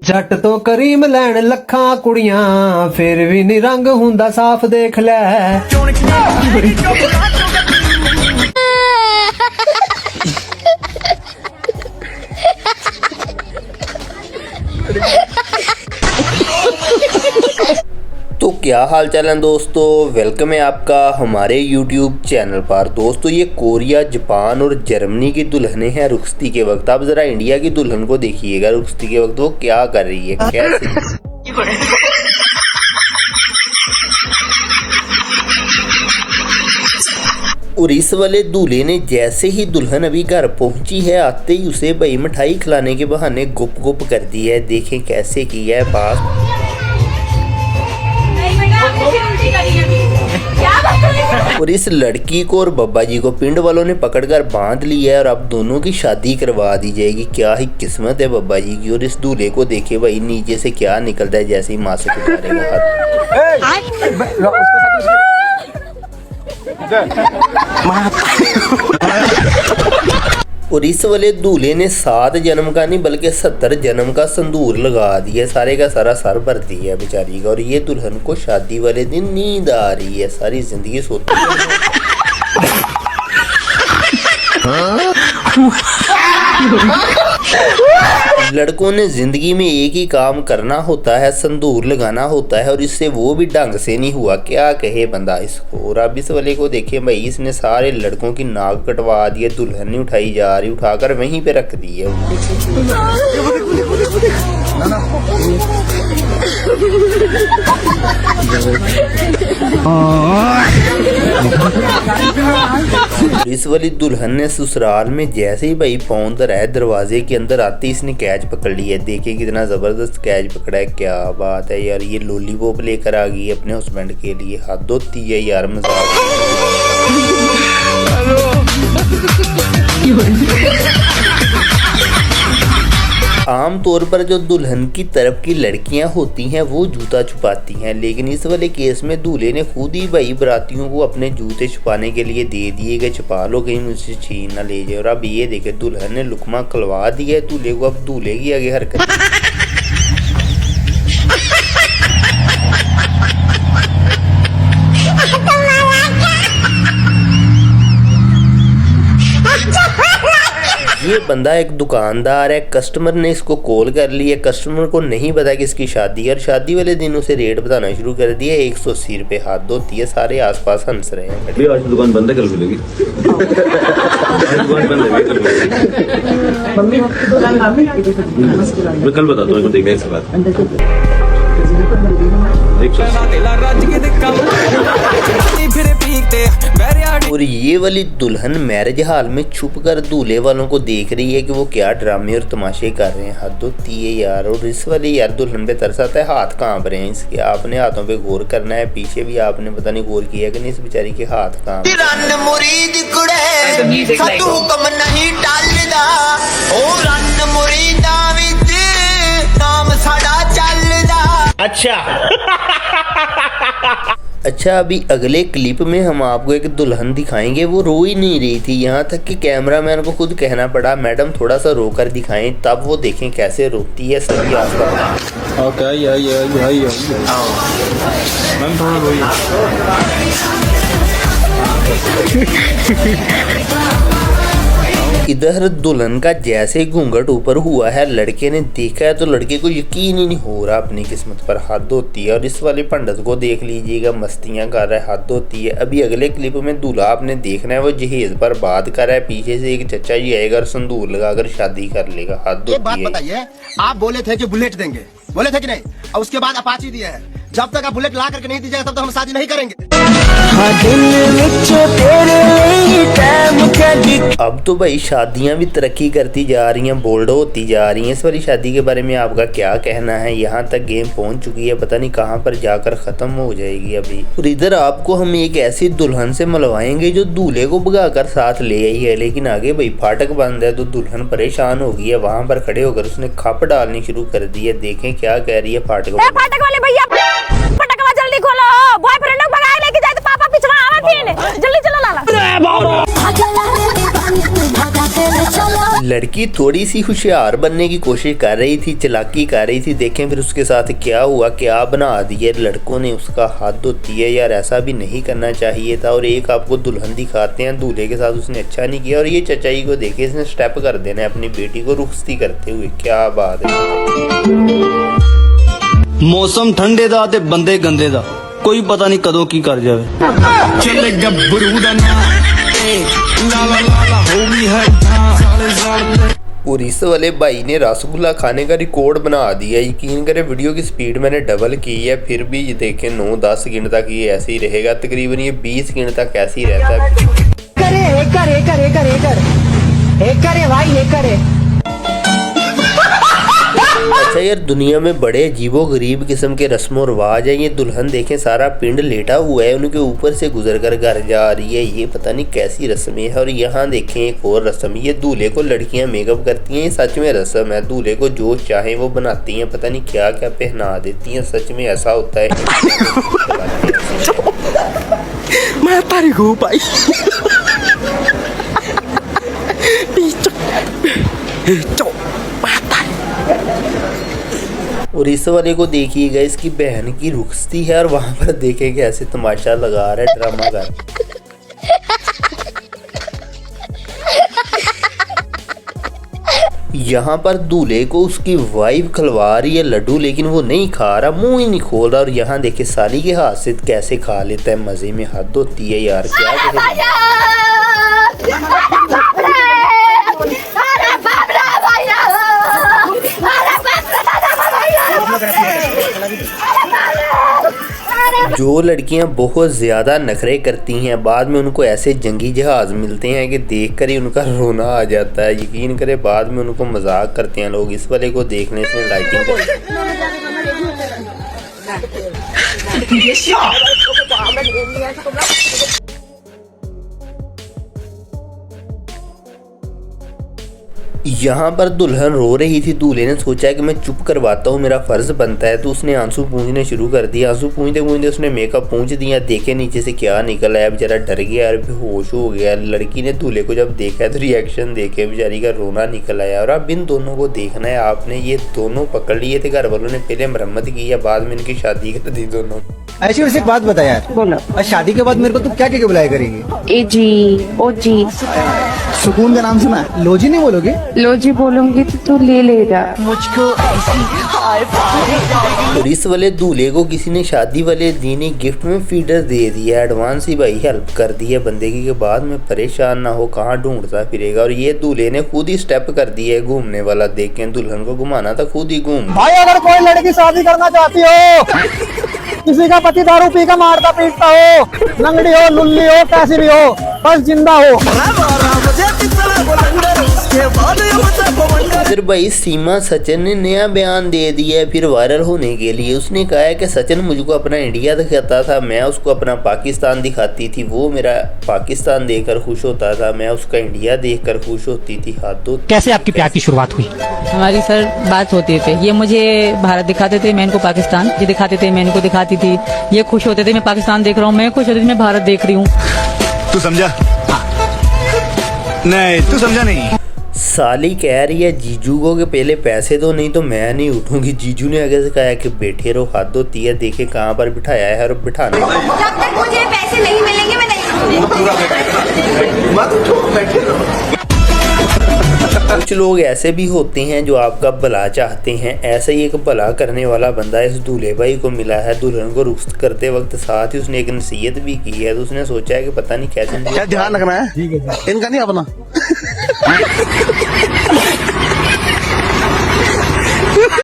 जट तो करीम लैन लखा कुड़ियां फिर भी नी रंग हुंदा साफ देख लै। तो क्या हाल चाल है दोस्तों, वेलकम है आपका हमारे YouTube चैनल पर। दोस्तों ये कोरिया, जापान और जर्मनी की दुल्हनें हैं रुखसती के वक्त। आप जरा इंडिया की दुल्हन को देखिएगा रुखसती के वक्त वो क्या कर रही है, कैसे। और इस वाले दूल्हे ने जैसे ही दुल्हन अभी घर पहुंची है, आते ही उसे भाई मिठाई खिलाने के बहाने गुप गुप कर दी है। देखें कैसे की है बात। और इस लड़की को और बब्बा जी को पिंड वालों ने पकड़कर बांध लिया है और अब दोनों की शादी करवा दी जाएगी। क्या ही किस्मत है बब्बा जी की। और इस दूल्हे को देखे भाई नीचे से क्या निकलता है जैसे ही माँ से उतारेगा और इस वाले दूल्हे ने 7 जन्म का नहीं बल्कि 70 जन्म का संदूर लगा दिया, सारे का सारा सर भर दिया बेचारी का। और ये दुल्हन को शादी वाले दिन नींद आ रही है, सारी जिंदगी सोती है। लड़कों ने जिंदगी में एक ही काम करना होता है, संदूर लगाना होता है, और इससे वो भी ढंग से नहीं हुआ, क्या कहे बंदा इसको। और अब इस वाले को देखे भाई, इसने सारे लड़कों की नाक कटवा दी है, दुल्हन नहीं उठाई जा रही, उठाकर वहीं पे रख दी है। इस वाली दुल्हन ने ससुराल में जैसे ही भाई पाँव धरा है, दरवाजे के अंदर आते ही इसने कैच पकड़ ली है। देखिए कितना जबरदस्त कैच पकड़ा है, क्या बात है यार। ये लॉलीपॉप लेकर आ गई है अपने हस्बैंड के लिए, हद होती है यार मजाक। आम तौर पर जो दुल्हन की तरफ की लड़कियां होती हैं वो जूता छुपाती हैं, लेकिन इस वाले केस में दूल्हे ने खुद ही भाई बरातियों को अपने जूते छुपाने के लिए दे दिए गए, छुपा लो कहीं मुझसे छीन ना ले जाए। और अब ये देखे दुल्हन ने लुकमा खुलवा दिया है दूल्हे को, अब दूल्हे की आगे हरकत। ये बंदा एक दुकानदार है, कस्टमर ने इसको कॉल कर ली है, कस्टमर को नहीं पता कि इसकी शादी है और शादी वाले दिन उसे रेट बताना शुरू कर दिया। 180 रुपए हाथ होती है, सारे आसपास हंस रहे हैं। आज दुकान बंद है, कल खुलेगी। दुकान बंद है, कल बताता हूँ, देखने से बात। और ये वाली दुल्हन मैरिज हाल में छुपकर दूल्हे वालों को देख रही है कि वो क्या ड्रामे और तमाशे कर रहे हैं, हद होती है यार। और इस वाली यार दुल्हन पे तरस आता है, हाथ कांप रहे हैं इसके। आपने हाथों पे गौर करना है, पीछे भी आपने पता नहीं गौर किया कि नहीं, इस बेचारी के हाथ कांप। अच्छा अभी अगले क्लिप में हम आपको एक दुल्हन दिखाएंगे, वो रो ही नहीं रही थी, यहाँ तक कि कैमरामैन को खुद कहना पड़ा मैडम थोड़ा सा रोकर दिखाएं, तब वो देखें कैसे रोती है सभी आसपास। मैम थोड़ा रोइए। इधर दुल्हन का जैसे घूंघट ऊपर हुआ है, लड़के ने देखा है तो लड़के को यकीन ही नहीं हो रहा अपनी किस्मत पर, हद होती है। और इस वाले पंडित को देख लीजिएगा, मस्तियां कर रहा है, हद होती है। अभी अगले क्लिप में दूल्हा आपने देखना है वो जहेज पर बात कर रहा है, पीछे से एक चचा जी आएगा और संदूर लगाकर शादी कर लेगा, हद होती है। एक बात बताइए, आप बोले थे कि बुलेट देंगे, बोले थे कि नहीं, और उसके बाद अपाची दिया है। जब तक आप बुलेट ला करके नहीं दीजिएगा तब तक हम शादी नहीं करेंगे। अब तो भाई शादियां भी तरक्की करती जा रही हैं, बोल्ड होती जा रही हैं। इस वाली शादी के बारे में आपका क्या कहना है? यहाँ तक गेम पहुंच चुकी है, पता नहीं कहाँ पर जाकर खत्म हो जाएगी अभी। और इधर आपको हम एक ऐसी दुल्हन से मिलवाएंगे जो दूल्हे को भगाकर साथ ले आई है, लेकिन आगे भाई फाटक बंद है तो दुल्हन परेशान हो गई है। वहाँ पर खड़े होकर उसने खप डालनी शुरू कर दी है। देखें क्या कह रही है फाटक वाले भैया, फटकवा जल्दी खोलो, बॉयफ्रेंड को भगाए लेके जाए तो पापा पिछवा आवा थी, जल्दी चलो लाला। लड़की थोड़ी सी होशियार बनने की कोशिश कर रही थी, चालाकी कर रही थी। देखें फिर उसके साथ क्या हुआ, क्या बना दिया लड़कों ने। उसका हाथ धोती है यार, ऐसा भी नहीं करना चाहिए था। और एक आपको दुल्हन दिखाते हैं, दूल्हे के साथ उसने अच्छा नहीं किया। और ये चचा जी को देखे, इसने स्टेप कर देना है अपनी बेटी को रुखसती करते हुए। क्या बात है। मौसम ठंडे दा ते बंदे गंदे दा, कोई पता नहीं कदों की कर जावे। चले गब्बरू दा ना ला ला ला ला होगी है। और इस वाले भाई ने रसगुल्ला खाने का रिकॉर्ड बना दिया। यकीन करें वीडियो की स्पीड मैंने डबल की है, फिर भी ये देखें 9-10 सेकंड तक ये ऐसे ही रहेगा। तकरीबन ये 20 सेकंड तक ऐसे ही रहता है। अच्छा यार, दुनिया में बड़े अजीबो गरीब किस्म के रस्मों रिवाज है। ये दुल्हन देखें, सारा पिंड लेटा हुआ है, उनके ऊपर से गुजर कर घर जा रही है। ये पता नहीं कैसी रस्म है। और यहाँ देखें एक और रस्म, ये दूल्हे को लड़कियां मेकअप करती हैं। ये सच में रस्म है, दूल्हे को जो चाहे वो बनाती हैं। पता नहीं क्या क्या पहना देती हैं, सच में ऐसा होता है। मैं तारी को भाई और इस वाले को देखिएगा, इसकी बहन की रुखसती है और वहां पर देखेंगे ऐसे तमाशा लगा रहा है, ड्रामा कर। यहाँ पर दूल्हे को उसकी वाइफ खिलवा रही है लड्डू, लेकिन वो नहीं खा रहा, मुंह ही नहीं खोल रहा। और यहाँ देखे साली के हाथ से कैसे खा लेता है, मजे में हद होती है यार। क्या जो लड़कियां बहुत ज़्यादा नखरे करती हैं, बाद में उनको ऐसे जंगी जहाज़ मिलते हैं कि देखकर ही उनका रोना आ जाता है। यकीन करें, बाद में उनको मजाक करते हैं लोग। इस वाले को देखने से लाइटिंग यहाँ पर दुल्हन रो रही थी। दूल्हे ने सोचा कि मैं चुप करवाता हूँ, मेरा फर्ज बनता है। तो उसने आंसू पूंछने शुरू कर दिया। आंसू पूंछते पूंछते उसने मेकअप पूंछ दिया। देखे नीचे से क्या निकल आया, बेचारा डर गया और बेहोश हो गया। लड़की ने दूल्हे को जब देखा तो रिएक्शन देखे बेचारी का रोना निकल आया। और अब इन दोनों को देखना है आपने। ये दोनों पकड़ लिए थे, घर वालों ने पहले मरम्मत की है, बाद में इनकी शादी कर दी दोनों। ऐसी वैसे एक बात बता यार, बोलो। और शादी के बाद मेरे को तू क्या क्या बुलाया करेगी? ए जी, ओ जी, सुकून का नाम सुना है? लोजी नहीं बोलोगे? लो जी बोलूंगी तो तू ले लेगा। और इस वाले दूल्हे को किसी ने शादी वाले दिन ही गिफ्ट में फीडर दे दिया, एडवांस ही भाई हेल्प कर दी है बंदे की, के बाद में परेशान ना हो कहाँ ढूंढता फिरेगा। और ये दूल्हे ने खुद ही स्टेप कर दिया है घूमने वाला। देखें, दुल्हन को घुमाना था, खुद ही घूम। भाई अगर कोई लड़की शादी करना चाहती हो, किसी का पति दारू पी का मारता पीटता हो, लंगड़ी हो, लुल्ली हो, कैसी भी हो, बस जिंदा हो। इधर भाई सीमा सचिन ने नया बयान दे दिया है फिर वायरल होने के लिए। उसने कहा है कि सचिन मुझको अपना इंडिया दिखाता था, मैं उसको अपना पाकिस्तान दिखाती थी। वो मेरा पाकिस्तान देखकर खुश होता था, मैं उसका इंडिया देखकर खुश होती थी। हाथों कैसे आपकी प्यार की शुरुआत हुई? हमारी सर बात होती थी, ये मुझे भारत दिखाते थे, मैं इनको पाकिस्तान, ये दिखाते थे, मैं इनको दिखाती थी। ये खुश होते थे मैं पाकिस्तान देख रहा हूँ, मैं खुश होती थी मैं भारत देख रही हूँ। तू समझा? नहीं, तू समझा नहीं। साली कह रही है जीजू को कि पहले पैसे दो, नहीं तो मैं नहीं उठूंगी। जीजू ने आगे से कहा कि बैठे रहो, हाथ धोती है। देखे कहाँ पर बिठाया है और बिठाने जब तक मुझे पैसे नहीं मिलेंगे मैं नहीं कुछ लोग ऐसे भी होते हैं जो आपका भला चाहते हैं। ऐसा ही एक भला करने वाला बंदा इस दूल्हे भाई को मिला है। दुल्हन को रुख्सत करते वक्त साथ ही उसने एक नसीहत भी की है। तो उसने सोचा है कि पता नहीं कैसे क्या ध्यान रखना है, इनका नहीं अपना।